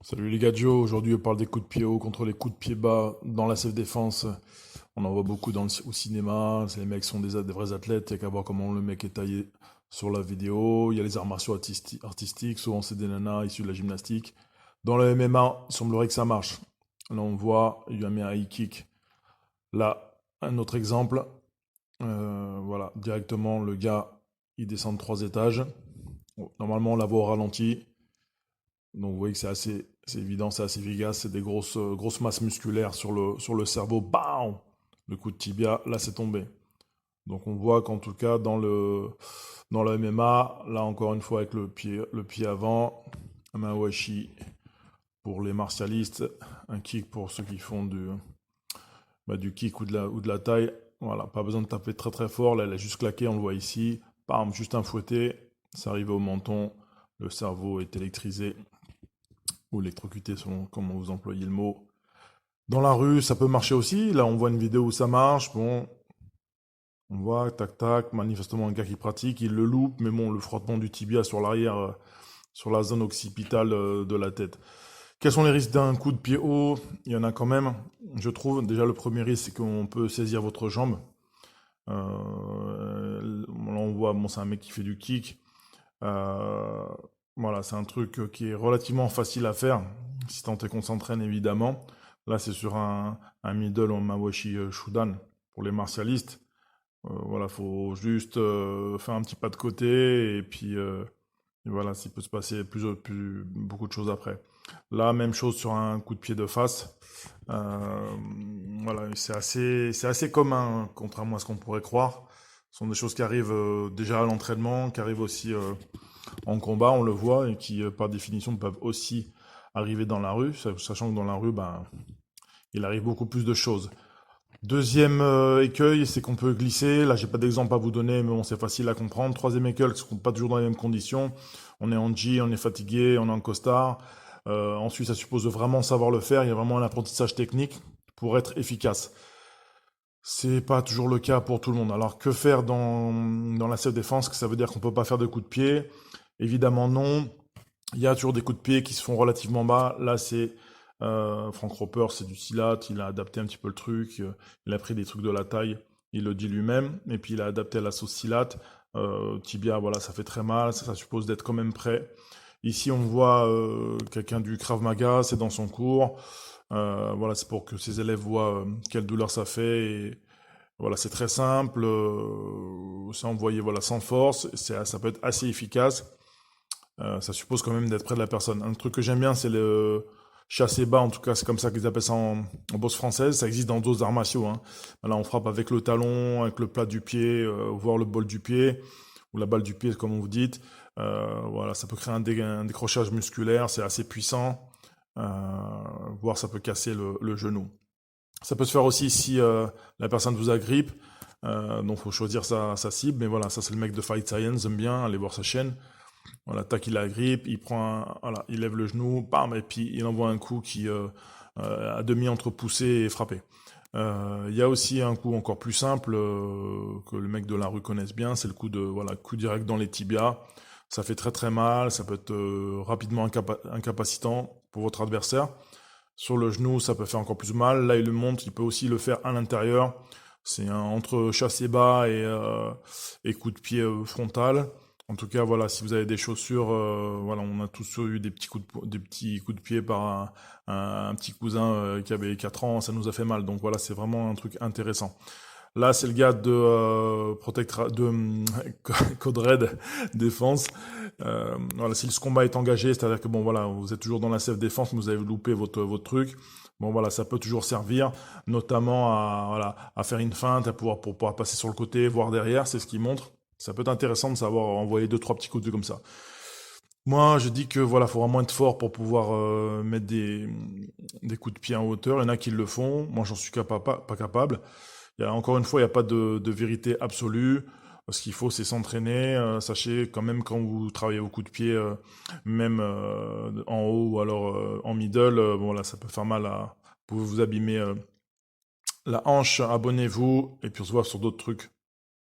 Salut les gars Joe, aujourd'hui on parle des coups de pied haut contre les coups de pied bas dans la self-défense. On en voit beaucoup au cinéma, les mecs sont des vrais athlètes, il n'y a qu'à voir comment le mec est taillé sur la vidéo. Il y a les arts martiaux artistiques, souvent c'est des nanas issues de la gymnastique. Dans le MMA, il semblerait que ça marche. Là on voit, il lui a mis un high kick. Là, un autre exemple, voilà, directement le gars, il descend de 3 étages. Bon, normalement on la voit au ralenti. Donc vous voyez que c'est évident, c'est assez efficace, c'est des grosses masses musculaires sur le cerveau. Bam! Le coup de tibia, là c'est tombé. Donc on voit qu'en tout cas dans le MMA, là encore une fois avec le pied avant, un mawashi pour les martialistes, un kick pour ceux qui font du kick ou de la taille. Voilà, pas besoin de taper très très fort, là elle a juste claqué, on le voit ici. Bam, juste un fouetté, ça arrive au menton, le cerveau est électrisé ou électrocuté selon comment vous employez le mot. Dans la rue, ça peut marcher aussi. Là, on voit une vidéo où ça marche. Bon, on voit, tac, tac, manifestement un gars qui pratique, il le loupe, mais bon, le frottement du tibia sur l'arrière, sur la zone occipitale de la tête. Quels sont les risques d'un coup de pied haut? Il y en a quand même, je trouve. Déjà, le premier risque, c'est qu'on peut saisir votre jambe. Là, on voit, bon, c'est un mec qui fait du kick. Euh, voilà, c'est un truc qui est relativement facile à faire, si tant est qu'on s'entraîne évidemment. Là, c'est sur un middle ou un mawashi shudan pour les martialistes. Voilà, faut juste faire un petit pas de côté et voilà, s'il peut se passer beaucoup de choses après. Là, même chose sur un coup de pied de face. Euh, voilà, c'est assez commun, contrairement à ce qu'on pourrait croire. Ce sont des choses qui arrivent déjà à l'entraînement, qui arrivent aussi en combat, on le voit, et qui, par définition, peuvent aussi arriver dans la rue, sachant que dans la rue, ben, il arrive beaucoup plus de choses. Deuxième écueil, c'est qu'on peut glisser. Là, j'ai pas d'exemple à vous donner, mais bon, c'est facile à comprendre. Troisième écueil, c'est qu'on n'est pas toujours dans les mêmes conditions. On est en G, on est fatigué, on est en costard. Ensuite, ça suppose de vraiment savoir le faire. Il y a vraiment un apprentissage technique pour être efficace. C'est pas toujours le cas pour tout le monde. Alors, que faire dans la self-défense? Ça veut dire qu'on peut pas faire de coups de pied? Évidemment, non. Il y a toujours des coups de pied qui se font relativement bas. Là, c'est Frank Roper, c'est du silat. Il a adapté un petit peu le truc. Il a pris des trucs de la taille. Il le dit lui-même. Et puis, il a adapté à la sauce silat. Tibia, voilà, ça fait très mal. Ça suppose d'être quand même prêt. Ici, on voit quelqu'un du Krav Maga. C'est dans son cours. Voilà, c'est pour que ses élèves voient quelle douleur ça fait. Et voilà, c'est très simple. C'est envoyé voilà, sans force. Ça peut être assez efficace. Ça suppose quand même d'être près de la personne. Un truc que j'aime bien, c'est le chasser bas, en tout cas, c'est comme ça qu'ils appellent ça en boxe française. Ça existe dans d'autres arts martiaux, hein. Là, on frappe avec le talon, avec le plat du pied, voire le bol du pied, ou la balle du pied, comme vous dites. Voilà, ça peut créer un décrochage musculaire, c'est assez puissant. Euh, Voire ça peut casser le genou. Ça peut se faire aussi si la personne vous agrippe. Donc, faut choisir sa cible. Mais voilà, ça, c'est le mec de Fight Science. J'aime bien aller voir sa chaîne. Voilà, tac, il la grippe, voilà, il lève le genou, bam, et puis il envoie un coup qui à demi entre poussé et frappé. Il y a aussi un coup encore plus simple que le mec de la rue connaisse bien, c'est le coup coup direct dans les tibias. Ça fait très très mal, ça peut être rapidement incapacitant pour votre adversaire. Sur le genou, ça peut faire encore plus mal. Là, il le montre, il peut aussi le faire à l'intérieur. C'est entre chassé bas et coup de pied frontal. En tout cas, voilà, si vous avez des chaussures, voilà, on a tous eu des petits coups de pied par un petit cousin qui avait 4 ans, ça nous a fait mal. Donc voilà, c'est vraiment un truc intéressant. Là, c'est le gars de Code Red Défense. Voilà, si ce combat est engagé, c'est-à-dire que bon, voilà, vous êtes toujours dans la self défense, mais vous avez loupé votre truc. Bon, voilà, ça peut toujours servir, notamment à faire une feinte, pour pouvoir passer sur le côté, voir derrière, c'est ce qui montre. Ça peut être intéressant de savoir envoyer deux, trois petits coups de vue comme ça. Moi, je dis que voilà, faut vraiment être fort pour pouvoir mettre des coups de pied en hauteur. Il y en a qui le font. Moi, j'en suis pas capable. Encore une fois, il n'y a pas de vérité absolue. Ce qu'il faut, c'est s'entraîner. Sachez quand même quand vous travaillez au coup de pied, même en haut ou alors en middle, bon là, ça peut faire mal vous pouvez vous abîmer la hanche. Abonnez-vous et puis on se voit sur d'autres trucs.